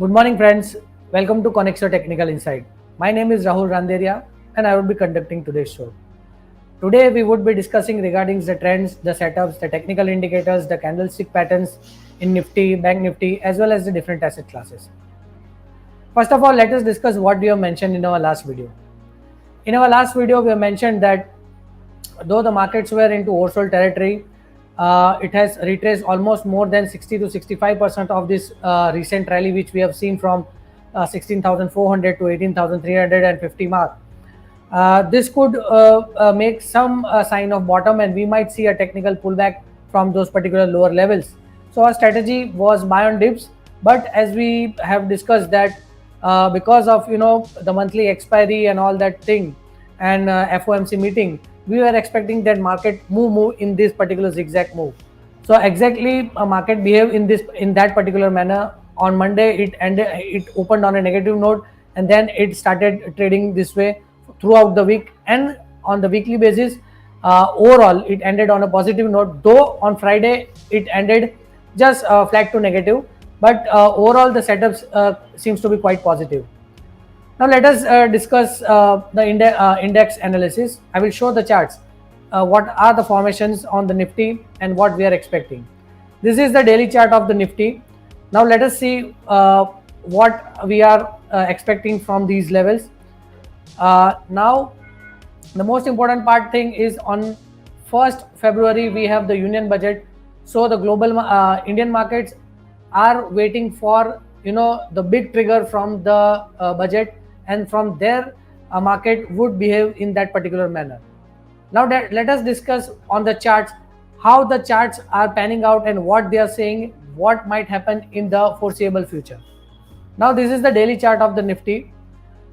Good morning, friends. Welcome to Konexio Technical Insights. My name is Rahul Randeria, and I will be conducting today's show. Today, we would be discussing regarding the trends, the setups, the technical indicators, the candlestick patterns in Nifty, Bank Nifty, as well as the different asset classes. First of all, let us discuss what we have mentioned in our last video. In our last video, we have mentioned that though the markets were into oversold territory, it has retraced almost more than 60 to 65% of this recent rally, which we have seen from 16,400 to 18,350 mark. This could make some sign of bottom, and we might see a technical pullback from those particular lower levels. So our strategy was buy on dips, but as we have discussed that because of the monthly expiry and all that thing, and FOMC meeting, we were expecting that market move in this particular zigzag move. So exactly a market behave in that particular manner. On Monday, it opened on a negative note, and then it started trading this way throughout the week. And on the weekly basis, overall it ended on a positive note. Though on Friday it ended just flat to negative, but overall the setups seems to be quite positive. Now let us discuss the index analysis. I will show the charts. What are the formations on the Nifty and what we are expecting. This is the daily chart of the Nifty. Now let us see what we are expecting from these levels. Now the most important thing is on 1st February we have the union budget. So the global Indian markets are waiting for the big trigger from the budget, and from there a market would behave in that particular manner. Now let us discuss on the charts how the charts are panning out and what they are saying, what might happen in the foreseeable future. Now this is the daily chart of the Nifty.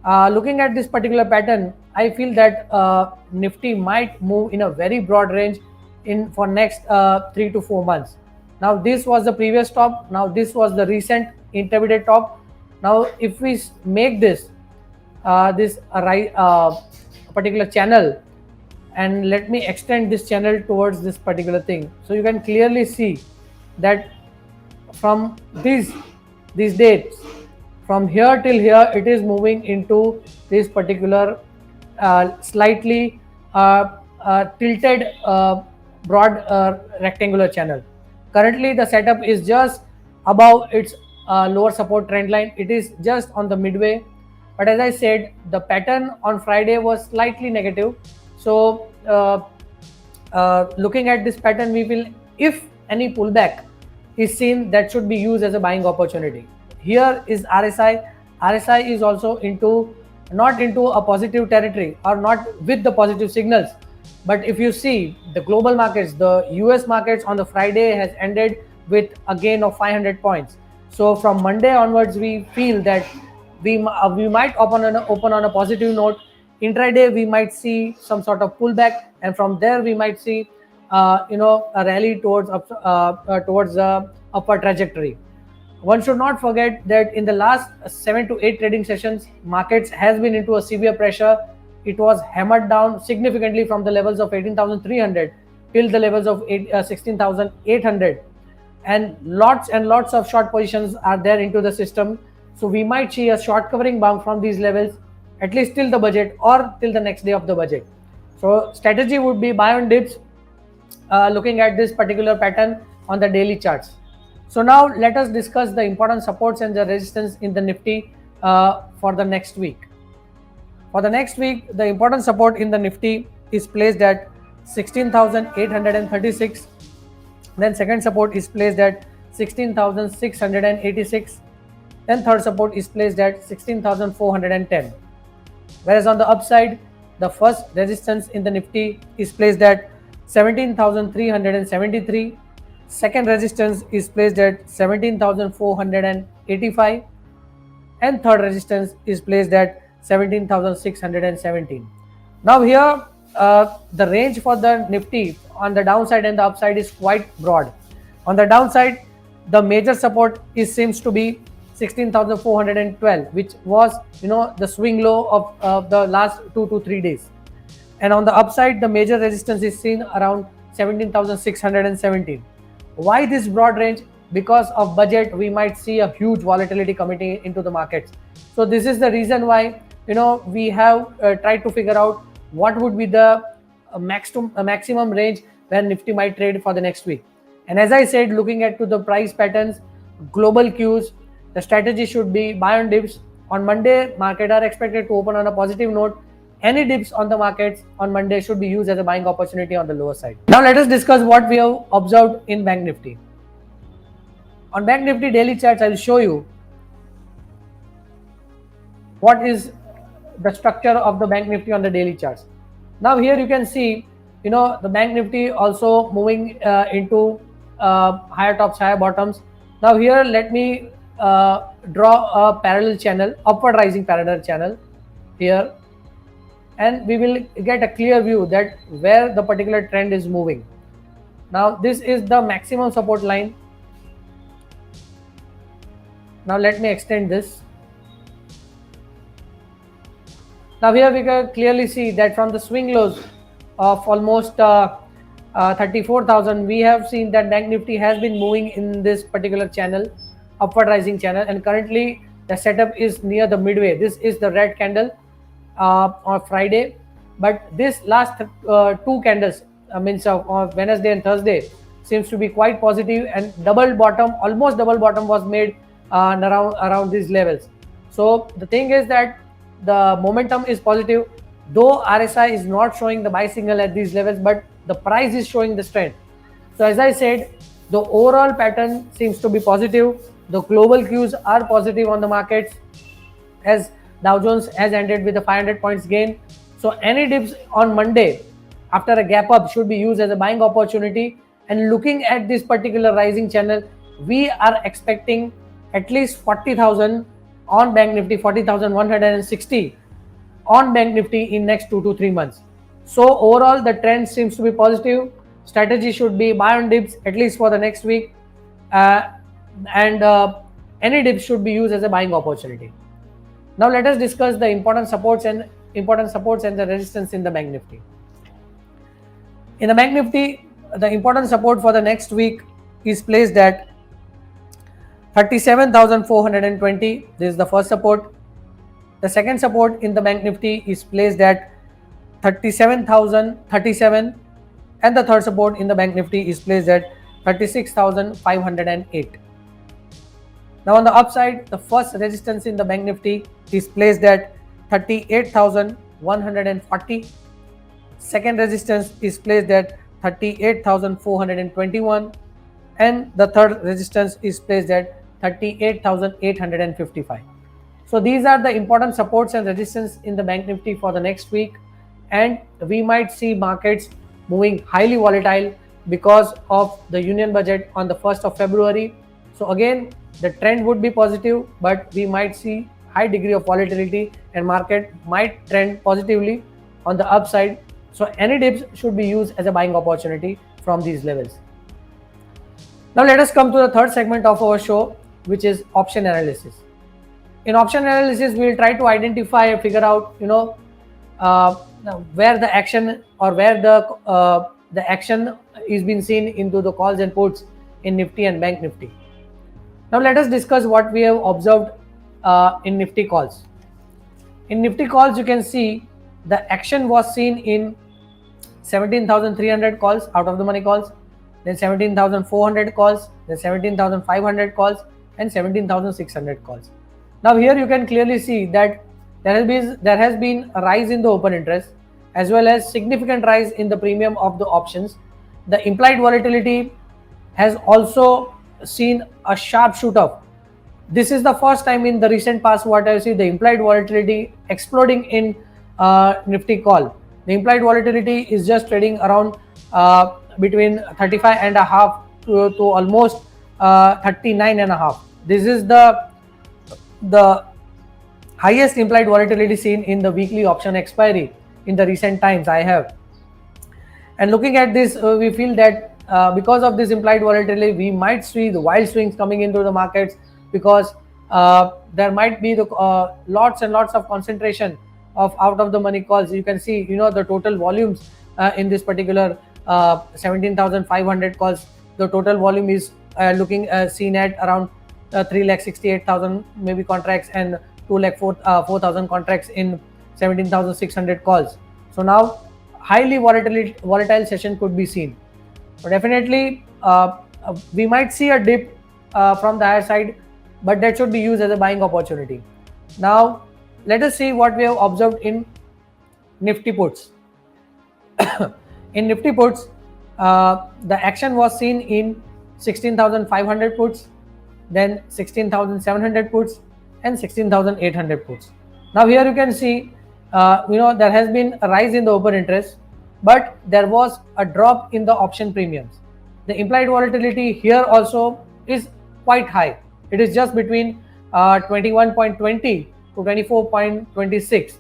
Looking at this particular pattern, I feel that Nifty might move in a very broad range in for next 3 to 4 months. Now this was the previous top. Now this was the recent intermediate top. Now if we make this particular channel, and let me extend this channel towards this particular thing, so you can clearly see that from these dates, from here till here, it is moving into this particular slightly tilted broad rectangular channel. Currently the setup is just above its lower support trend line. It is just on the midway, but as I said, the pattern on Friday was slightly negative. So looking at this pattern, we will, if any pullback is seen, that should be used as a buying opportunity. Here is RSI. RSI is also not into a positive territory, or not with the positive signals. But if you see the global markets, the US markets on the Friday has ended with a gain of 500 points. So from Monday onwards, we feel that we might open on a positive note. Intraday we might see some sort of pullback, and from there we might see a rally towards the upward trajectory. One should not forget that in the last 7 to 8 trading sessions, markets has been into a severe pressure. It was hammered down significantly from the levels of 18,300 till the levels of 16,800, and lots of short positions are there into the system. So we might see a short covering bounce from these levels, at least till the budget or till the next day of the budget. So strategy would be buy on dips, looking at this particular pattern on the daily charts. So now let us discuss the important supports and the resistance in the Nifty for the next week. For the next week, the important support in the Nifty is placed at 16,836. Then second support is placed at 16,686. Then third support is placed at 16,410. Whereas on the upside, the first resistance in the Nifty is placed at 17,373. Second resistance is placed at 17,485, and third resistance is placed at 17,617. Now here the range for the Nifty on the downside and the upside is quite broad. On the downside, the major support seems to be 16,412, which was the swing low of the last 2 to 3 days. And on the upside, the major resistance is seen around 17,617. Why this broad range? because of budget, we might see a huge volatility coming into the markets. So this is the reason why we have tried to figure out what would be the maximum range where Nifty might trade for the next week. And as I said, looking at to the price patterns, global cues, the strategy should be buy on dips. On Monday, market are expected to open on a positive note. Any dips on the markets on Monday should be used as a buying opportunity on the lower side. Now let us discuss what we have observed in Bank Nifty. On Bank Nifty daily charts, I will show you what is the structure of the Bank Nifty on the daily charts. Now here you can see, the Bank Nifty also moving into higher tops, higher bottoms. Now here let me draw a parallel channel, upward rising parallel channel here, and we will get a clear view that where the particular trend is moving. Now this is the maximum support line. Now let me extend this. Now here we can clearly see that from the swing lows of almost 34,000, we have seen that Bank Nifty has been moving in this particular channel, upward rising channel, and currently the setup is near the midway. This is the red candle on Friday, but this last two candles, means of Wednesday and Thursday, seems to be quite positive, and double bottom, almost double bottom was made around these levels. So the thing is that the momentum is positive, though RSI is not showing the buy signal at these levels, but the price is showing the strength. So as I said, the overall pattern seems to be positive. The global cues are positive on the markets, as Dow Jones has ended with a 500 points gain. So any dips on Monday after a gap up should be used as a buying opportunity. And looking at this particular rising channel, we are expecting at least 40,000 on Bank Nifty, 40,160 on Bank Nifty in next 2 to 3 months. So overall, the trend seems to be positive. Strategy should be buy on dips at least for the next week, and any dips should be used as a buying opportunity. Now let us discuss the important supports and the resistance in the Bank Nifty. In the Bank Nifty, the important support for the next week is placed at 37,420. This is the first support. The second support in the Bank Nifty is placed at 37,037, and the third support in the Bank Nifty is placed at 36,508. Now on the upside, the first resistance in the Bank Nifty is placed at 38,140. Second resistance is placed at 38,421, and the third resistance is placed at 38,855. So these are the important supports and resistance in the Bank Nifty for the next week, and we might see markets moving highly volatile because of the union budget on the 1st of February. So again, the trend would be positive, but we might see high degree of volatility and market might trend positively on the upside. So any dips should be used as a buying opportunity from these levels. Now let us come to the third segment of our show, which is option analysis. In option analysis, we will try to identify and figure out, where the action or where the action is being seen into the calls and puts in Nifty and Bank Nifty. Now let us discuss what we have observed in Nifty calls. In Nifty calls, you can see the action was seen in 17,300 calls, out of the money calls, then 17,400 calls, then 17,500 calls, and 17,600 calls. Now here you can clearly see that there has been a rise in the open interest as well as significant rise in the premium of the options. The implied volatility has also seen a sharp shoot up. This is the first time in the recent past what I see the implied volatility exploding in Nifty call. The implied volatility is just trading around between 35.5 to almost 39.5. This is the highest implied volatility seen in the weekly option expiry in the recent times I have. And looking at this, we feel that because of this implied volatility, we might see the wild swings coming into the markets, because there might be the lots and lots of concentration of out of the money calls. You can see, the total volumes in this particular 17,500 calls. The total volume is looking seen at around 3,68,000 maybe contracts and 2,04,000 contracts in 17,600 calls. So now highly volatile session could be seen. So definitely we might see a dip from the higher side, but that should be used as a buying opportunity. Now let us see what we have observed in Nifty puts. In Nifty puts, the action was seen in 16,500 puts, then 16,700 puts, and 16,800 puts. Now here you can see, there has been a rise in the open interest, but there was a drop in the option premiums. The implied volatility here also is quite high. It is just between 21.20 to 24.26.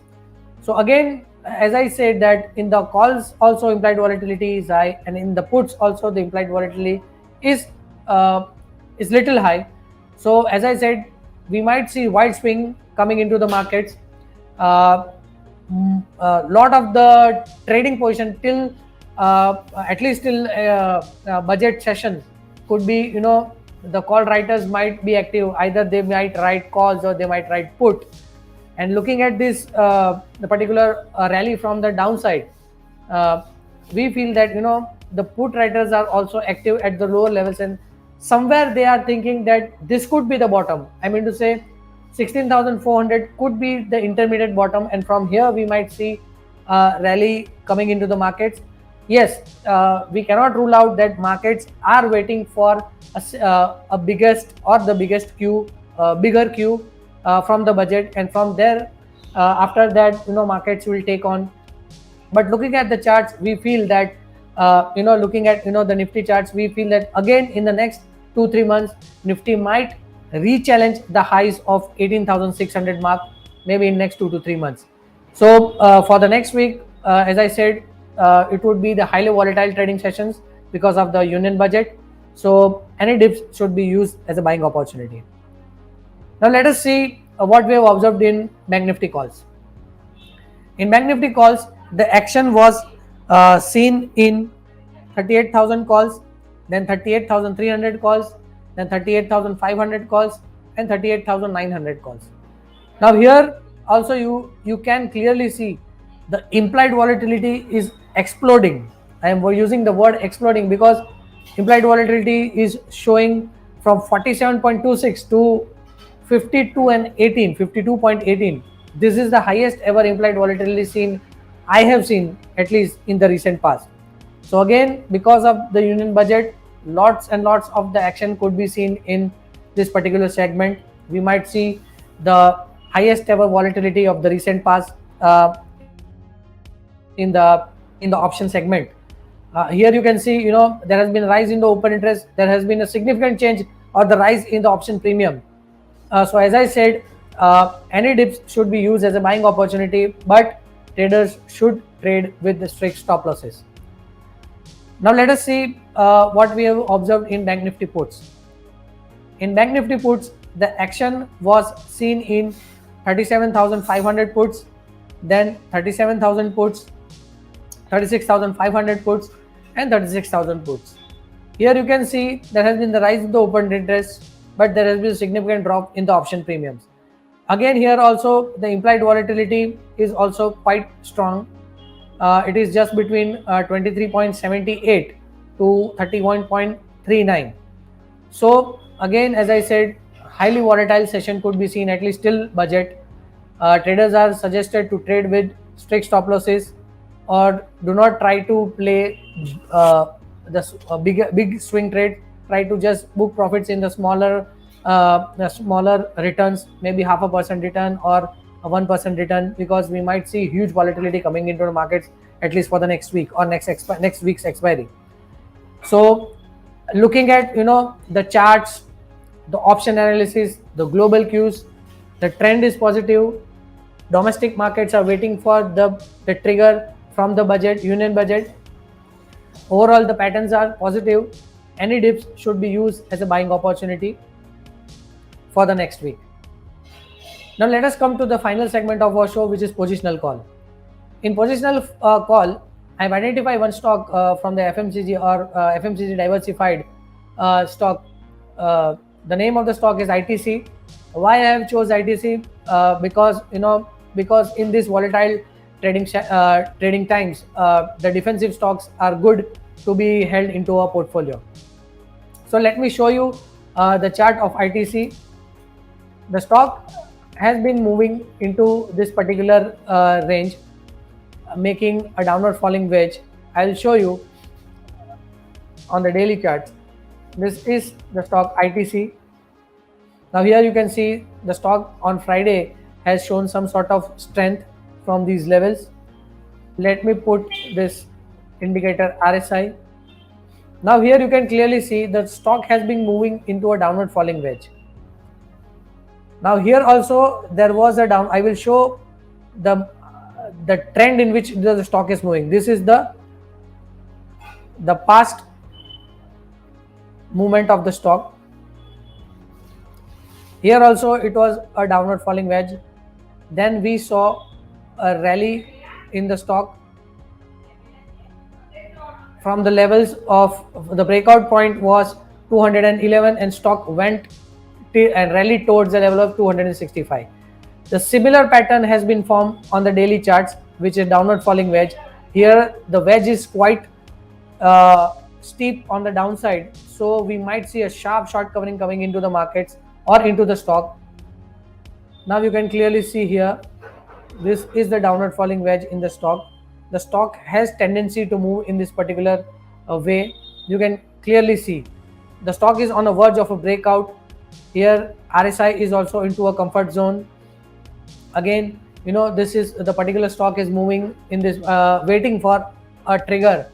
So again, as I said that in the calls also implied volatility is high, and in the puts also the implied volatility is little high. So as I said, we might see wide swing coming into the markets. Lot of the trading position till at least till budget sessions could be, the call writers might be active. Either they might write calls or they might write put. And looking at this, the particular rally from the downside, we feel that the put writers are also active at the lower levels, and somewhere they are thinking that this could be the bottom. I mean to say, 16,400 could be the intermediate bottom, and from here we might see rally coming into the markets. Yes, we cannot rule out that markets are waiting for a biggest or the biggest bigger Q from the budget, and from there after that markets will take on. But looking at the charts, we feel that looking at the Nifty charts, we feel that again in the next 2-3 months Nifty might re-challenge the highs of 18,600 mark, maybe in next 2 to 3 months. So for the next week, as I said, it would be the highly volatile trading sessions because of the union budget. So any dips should be used as a buying opportunity. Now let us see what we have observed in Bank Nifty calls. In Bank Nifty calls, the action was seen in 38,000 calls, then 38,300 calls, then 38,500 calls, and 38,900 calls. Now here also you can clearly see the implied volatility is exploding. I am using the word exploding because implied volatility is showing from 47.26 to 52.18. This is the highest ever implied volatility I have seen, at least in the recent past. So again, because of the union budget, lots and lots of the action could be seen in this particular segment. We might see the highest ever volatility of the recent past in the option segment. Here you can see, there has been a rise in the open interest. There has been a significant change or the rise in the option premium. So as I said, any dips should be used as a buying opportunity, but traders should trade with the strict stop losses. Now let us see what we have observed in Bank Nifty puts. In Bank Nifty puts, the action was seen in 37,500 puts, then 37,000 puts, 36,500 puts, and 36,000 puts. Here you can see there has been the rise in the open interest, but there has been a significant drop in the option premiums. Again, here also the implied volatility is also quite strong. It is just between 23.78 to 31.39. So again, as I said, highly volatile session could be seen at least till budget. Traders are suggested to trade with strict stop losses, or do not try to play big swing trade. Try to just book profits in the smaller returns, maybe 0.5% return or a 1% return, because we might see huge volatility coming into the markets at least for the next week or next week's expiry. So looking at the charts, the option analysis, the global cues, the trend is positive. Domestic markets are waiting for the trigger from the union budget. Overall, the patterns are positive. Any dips should be used as a buying opportunity for the next week. Now let us come to the final segment of our show, which is positional call. In positional call, I have identified one stock from the FMCG or FMCG diversified stock, the name of the stock is ITC. Why I have chose ITC? Because in this volatile trading times, the defensive stocks are good to be held into a portfolio. So let me show you the chart of ITC. The stock has been moving into this particular range, making a downward falling wedge. I'll show you on the daily chart. This is the stock ITC. Now here you can see the stock on Friday has shown some sort of strength from these levels. Let me put this indicator RSI. Now here you can clearly see the stock has been moving into a downward falling wedge. Now here also there was a down. I will show the trend in which the stock is moving. This is the past movement of the stock. Here also it was a downward falling wedge. Then we saw a rally in the stock from the levels of the breakout point was 211 and stock went and rallied towards the level of 265. The similar pattern has been formed on the daily charts, which is downward falling wedge. Here the wedge is quite steep on the downside, so we might see a sharp short covering coming into the markets or into the stock. Now you can clearly see here, this is the downward falling wedge in the stock. The stock has tendency to move in this particular way. You can clearly see the stock is on a verge of a breakout. Here RSI is also into a comfort zone. Again, this is the particular stock is moving in this waiting for a trigger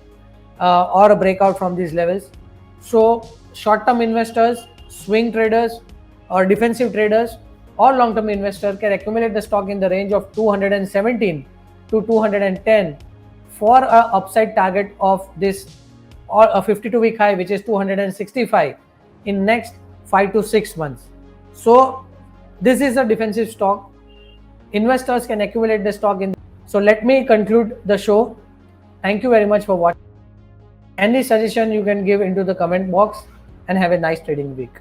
or a breakout from these levels. So short-term investors, swing traders or defensive traders or long-term investor can accumulate the stock in the range of 217 to 210 for a upside target of this or a 52-week high, which is 265 in next 5 to 6 months. So this is a defensive stock. Investors can accumulate the stock in. So let me conclude the show. Thank you very much for watching. Any suggestion you can give into the comment box, and have a nice trading week.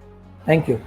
Thank you.